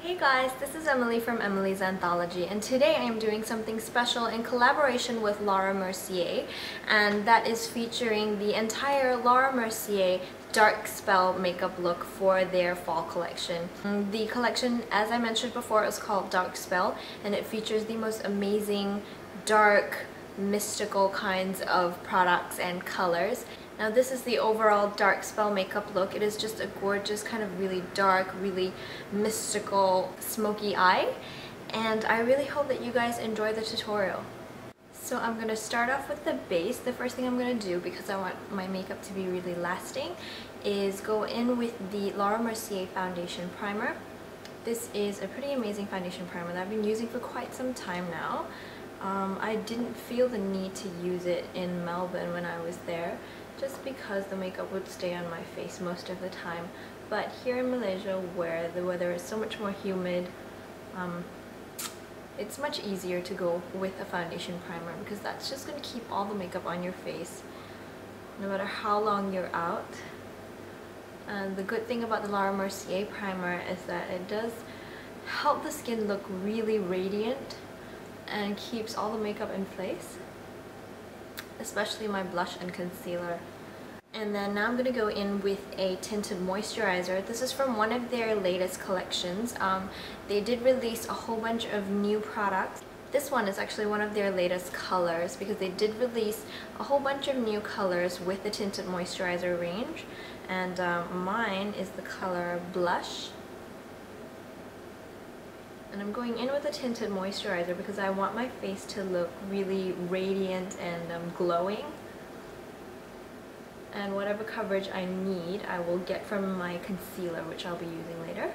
Hey guys, this is Emily from Emily's Anthology, and today I am doing something special in collaboration with Laura Mercier, and that is featuring the entire Laura Mercier Dark Spell makeup look for their fall collection. The collection, as I mentioned before, is called Dark Spell, and it features the most amazing dark, mystical kinds of products and colors. Now this is the overall Dark Spell makeup look. It is just a gorgeous kind of really dark, really mystical, smoky eye. And I really hope that you guys enjoy the tutorial. So I'm going to start off with the base. The first thing I'm going to do, because I want my makeup to be really lasting, is go in with the Laura Mercier Foundation Primer. This is a pretty amazing foundation primer that I've been using for quite some time now. I didn't feel the need to use it in Melbourne when I was there, just because the makeup would stay on my face most of the time. But here in Malaysia, where the weather is so much more humid, it's much easier to go with a foundation primer, because that's just going to keep all the makeup on your face no matter how long you're out. And the good thing about the Laura Mercier primer is that it does help the skin look really radiant and keeps all the makeup in place, especially my blush and concealer. And then now I'm going to go in with a tinted moisturizer. This is from one of their latest collections. They did release a whole bunch of new products. This one is actually one of their latest colors, because they did release a whole bunch of new colors with the tinted moisturizer range. And mine is the color Blush. And I'm going in with a tinted moisturizer because I want my face to look really radiant and glowing. And whatever coverage I need, I will get from my concealer, which I'll be using later.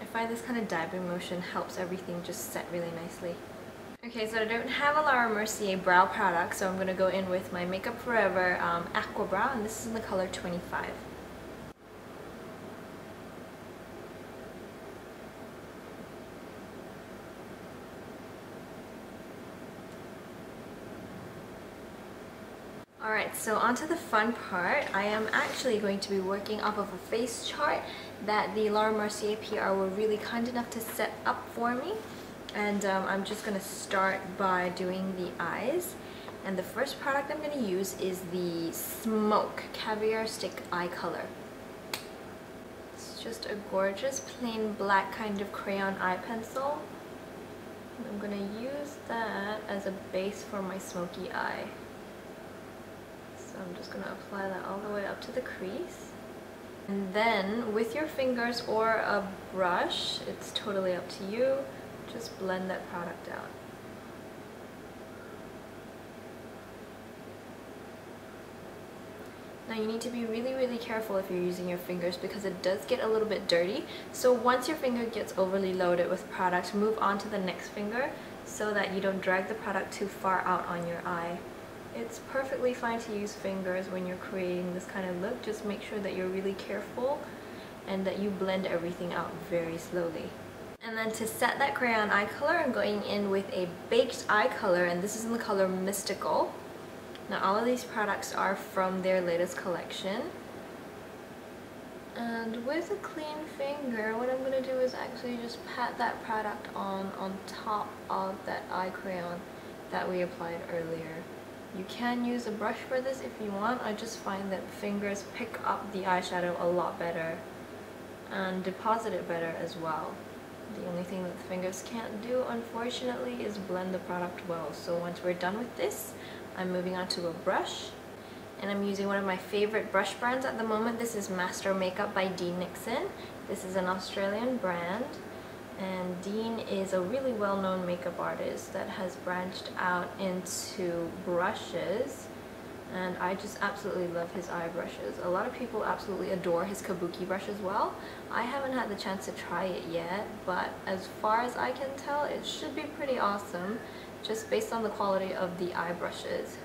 I find this kind of dabbing motion helps everything just set really nicely. Okay, so I don't have a Laura Mercier brow product, so I'm going to go in with my Makeup Forever Aqua Brow, and this is in the color 25. Alright, so onto the fun part. I am actually going to be working off of a face chart that the Laura Mercier PR were really kind enough to set up for me. And I'm just going to start by doing the eyes. And the first product I'm going to use is the Smoke Caviar Stick Eye Color. It's just a gorgeous plain black kind of crayon eye pencil. And I'm going to use that as a base for my smoky eye. So I'm just going to apply that all the way up to the crease. And then with your fingers or a brush, it's totally up to you, just blend that product out. Now you need to be really careful if you're using your fingers, because it does get a little bit dirty. So once your finger gets overly loaded with product, move on to the next finger so that you don't drag the product too far out on your eye. It's perfectly fine to use fingers when you're creating this kind of look. Just make sure that you're really careful and that you blend everything out very slowly. And then to set that crayon eye color, I'm going in with a baked eye color, and this is in the color Mystical. Now all of these products are from their latest collection. And with a clean finger, what I'm going to do is actually just pat that product on top of that eye crayon that we applied earlier. You can use a brush for this if you want. I just find that fingers pick up the eyeshadow a lot better and deposit it better as well. The only thing that the fingers can't do, unfortunately, is blend the product well. So once we're done with this, I'm moving on to a brush. And I'm using one of my favorite brush brands at the moment. This is Master Makeup by Nixon. This is an Australian brand. And Dean is a really well-known makeup artist that has branched out into brushes. And I just absolutely love his eye brushes. A lot of people absolutely adore his kabuki brush as well. I haven't had the chance to try it yet, but as far as I can tell, it should be pretty awesome, just based on the quality of the eye brushes.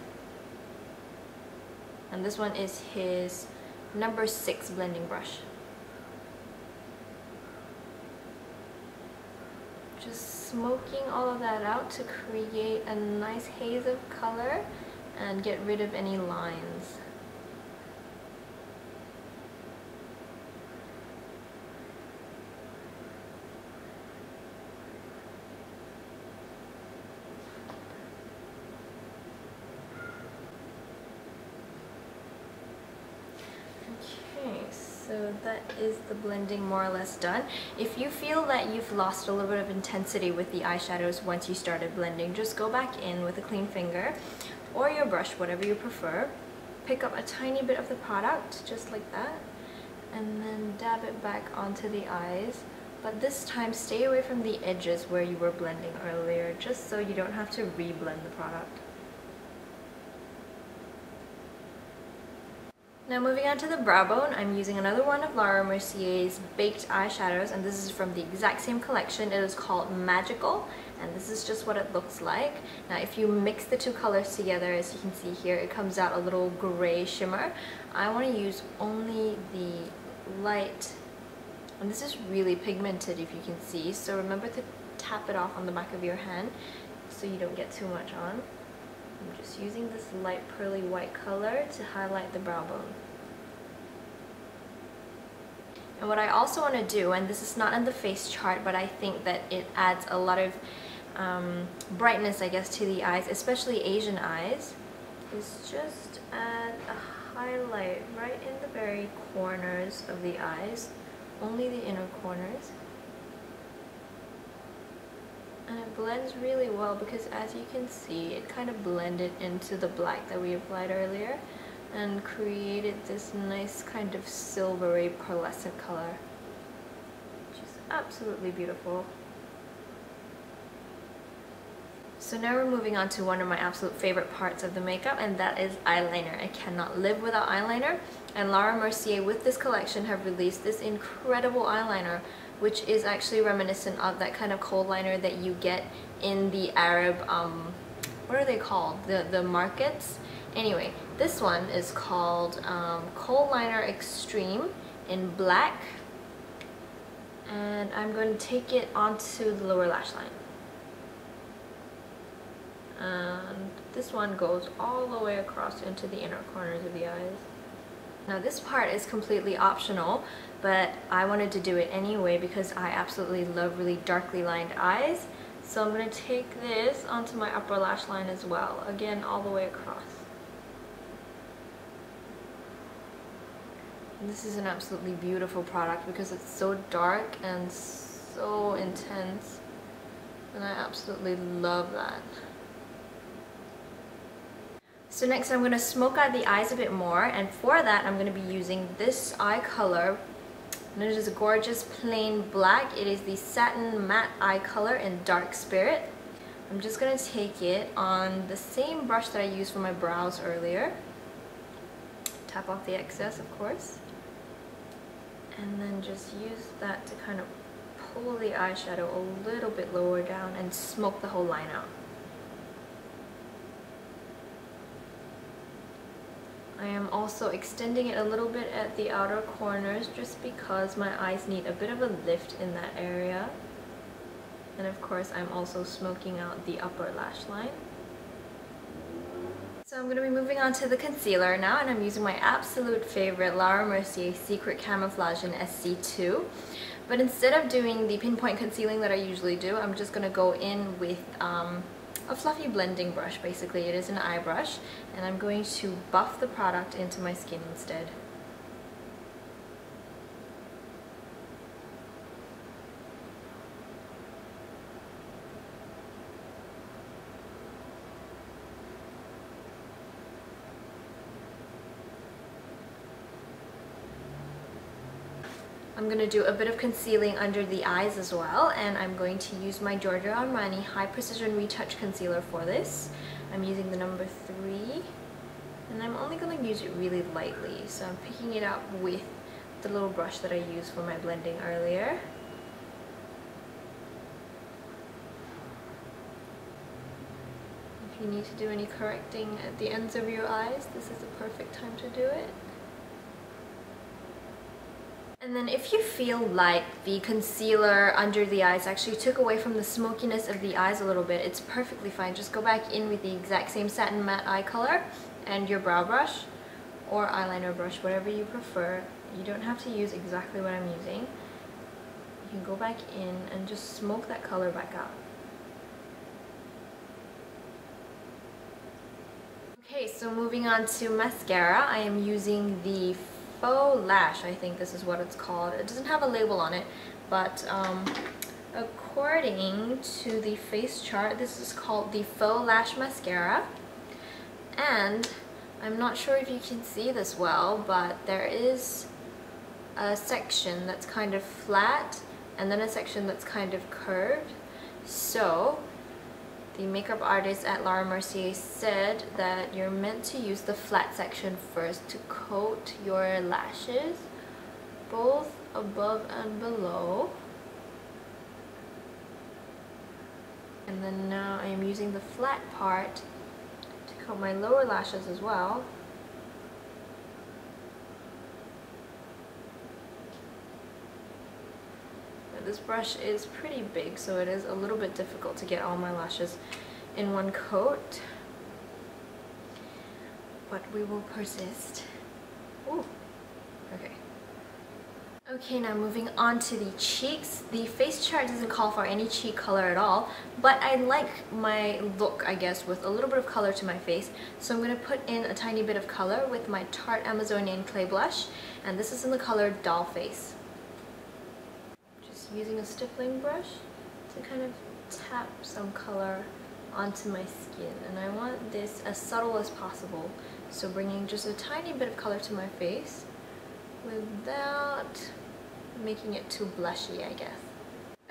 And this one is his number 6 blending brush. Just smoking all of that out to create a nice haze of color. and get rid of any lines. Okay, so that is the blending more or less done. If you feel that you've lost a little bit of intensity with the eyeshadows once you started blending, just go back in with a clean finger or your brush, whatever you prefer. Pick up a tiny bit of the product, just like that, and then dab it back onto the eyes. But this time, stay away from the edges where you were blending earlier, just so you don't have to re-blend the product. Now moving on to the brow bone, I'm using another one of Laura Mercier's baked eyeshadows, and this is from the exact same collection. It is called Magical, and this is just what it looks like. Now if you mix the two colors together, as you can see here, it comes out a little gray shimmer. I want to use only the light, and this is really pigmented if you can see, so remember to tap it off on the back of your hand so you don't get too much on. I'm just using this light pearly white color to highlight the brow bone. And what I also want to do, and this is not in the face chart, but I think that it adds a lot of brightness, I guess, to the eyes, especially Asian eyes, is just add a highlight right in the very corners of the eyes, only the inner corners. And it blends really well because, as you can see, it kind of blended into the black that we applied earlier and created this nice kind of silvery pearlescent color, which is absolutely beautiful. So now we're moving on to one of my absolute favorite parts of the makeup, and that is eyeliner. I cannot live without eyeliner, and Laura Mercier with this collection have released this incredible eyeliner, which is actually reminiscent of that kind of Kohl liner that you get in the Arab, what are they called? The markets? Anyway, this one is called Kohl Liner Extreme in black, and I'm going to take it onto the lower lash line. And this one goes all the way across into the inner corners of the eyes. Now this part is completely optional, but I wanted to do it anyway because I absolutely love really darkly lined eyes. So I'm going to take this onto my upper lash line as well, again all the way across. And this is an absolutely beautiful product because it's so dark and so intense, and I absolutely love that. So next I'm going to smoke out the eyes a bit more, and for that I'm going to be using this eye color, and it is a gorgeous plain black. It is the Satin Matte Eye Color in Dark Spirit. I'm just going to take it on the same brush that I used for my brows earlier. Tap off the excess, of course, and then just use that to kind of pull the eyeshadow a little bit lower down and smoke the whole line out. I am also extending it a little bit at the outer corners just because my eyes need a bit of a lift in that area. And of course I'm also smoking out the upper lash line. So I'm going to be moving on to the concealer now, and I'm using my absolute favorite Laura Mercier Secret Camouflage in SC2. But instead of doing the pinpoint concealing that I usually do, I'm just going to go in with a fluffy blending brush. Basically it is an eye brush, and I'm going to buff the product into my skin instead. I'm going to do a bit of concealing under the eyes as well, and I'm going to use my Giorgio Armani High Precision Retouch Concealer for this. I'm using the number 3, and I'm only going to use it really lightly, so I'm picking it up with the little brush that I used for my blending earlier. If you need to do any correcting at the ends of your eyes, this is the perfect time to do it. And then if you feel like the concealer under the eyes actually took away from the smokiness of the eyes a little bit, it's perfectly fine. Just go back in with the exact same satin matte eye color and your brow brush or eyeliner brush, whatever you prefer. You don't have to use exactly what I'm using. You can go back in and just smoke that color back out. Okay, so moving on to mascara, I am using the Faux Lash, I think this is what it's called. It doesn't have a label on it, but according to the face chart, this is called the Faux Lash Mascara. And I'm not sure if you can see this well, but there is a section that's kind of flat and then a section that's kind of curved. So the makeup artist at Laura Mercier said that you're meant to use the flat section first to coat your lashes, both above and below. And then now I am using the flat part to coat my lower lashes as well. This brush is pretty big, so it is a little bit difficult to get all my lashes in one coat, but we will persist. Ooh, okay. Okay, now moving on to the cheeks. The face chart doesn't call for any cheek color at all, but I like my look, I guess, with a little bit of color to my face, so I'm going to put in a tiny bit of color with my Tarte Amazonian Clay Blush, and this is in the color Doll Face. Using a stippling brush to kind of tap some color onto my skin, and I want this as subtle as possible, so bringing just a tiny bit of color to my face without making it too blushy, I guess.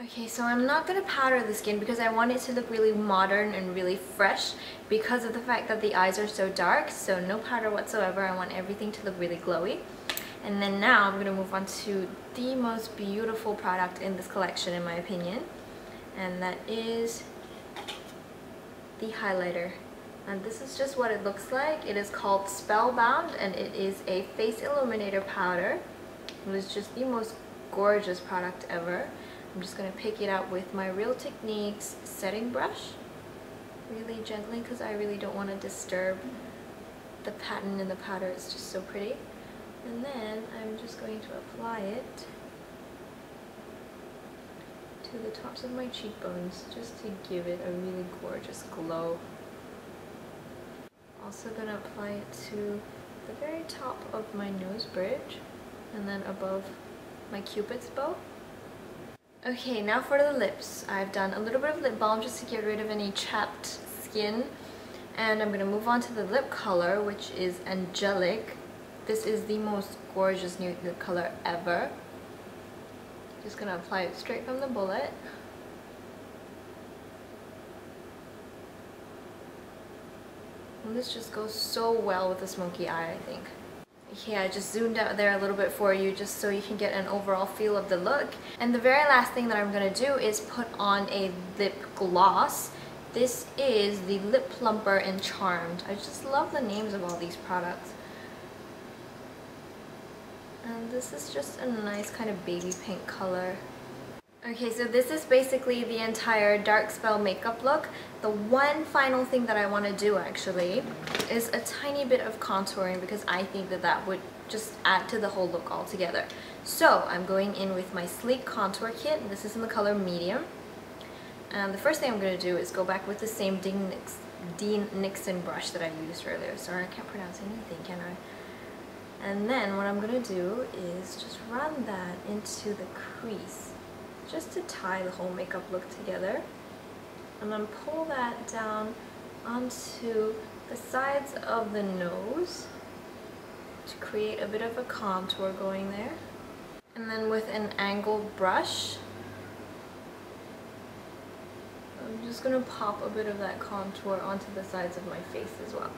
Okay, so I'm not going to powder the skin because I want it to look really modern and really fresh because of the fact that the eyes are so dark, so no powder whatsoever. I want everything to look really glowy. And then now I'm going to move on to the most beautiful product in this collection, in my opinion, and that is the highlighter. And this is just what it looks like. It is called Spellbound, and it is a face illuminator powder. It is just the most gorgeous product ever. I'm just going to pick it out with my Real Techniques setting brush really gently because I really don't want to disturb the pattern in the powder. It's just so pretty. And then I'm just going to apply it to the tops of my cheekbones just to give it a really gorgeous glow. Also going to apply it to the very top of my nose bridge and then above my Cupid's bow. Okay, now for the lips. I've done a little bit of lip balm just to get rid of any chapped skin, and I'm going to move on to the lip color, which is Angelic. This is the most gorgeous nude lip color ever. Just gonna apply it straight from the bullet. And this just goes so well with the smoky eye, I think. Okay, I just zoomed out there a little bit for you just so you can get an overall feel of the look. And the very last thing that I'm gonna do is put on a lip gloss. This is the Lip Plumper in Charmed. I just love the names of all these products. And this is just a nice kind of baby pink color. Okay, so this is basically the entire dark spell makeup look. The one final thing that I want to do actually is a tiny bit of contouring because I think that that would just add to the whole look altogether. So I'm going in with my Sleek Contour Kit, and this is in the color Medium. And the first thing I'm going to do is go back with the same Dean Nixon brush that I used earlier. Sorry, I can't pronounce anything, can I? And then what I'm going to do is just run that into the crease just to tie the whole makeup look together. And then pull that down onto the sides of the nose to create a bit of a contour going there. And then with an angled brush, I'm just going to pop a bit of that contour onto the sides of my face as well.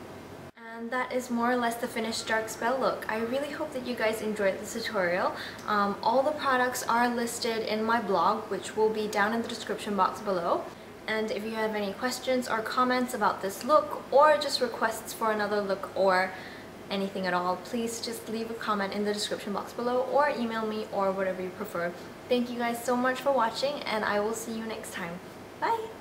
And that is more or less the finished dark spell look. I really hope that you guys enjoyed this tutorial. All the products are listed in my blog, which will be down in the description box below. And if you have any questions or comments about this look, or just requests for another look or anything at all, please just leave a comment in the description box below or email me or whatever you prefer. Thank you guys so much for watching, and I will see you next time. Bye!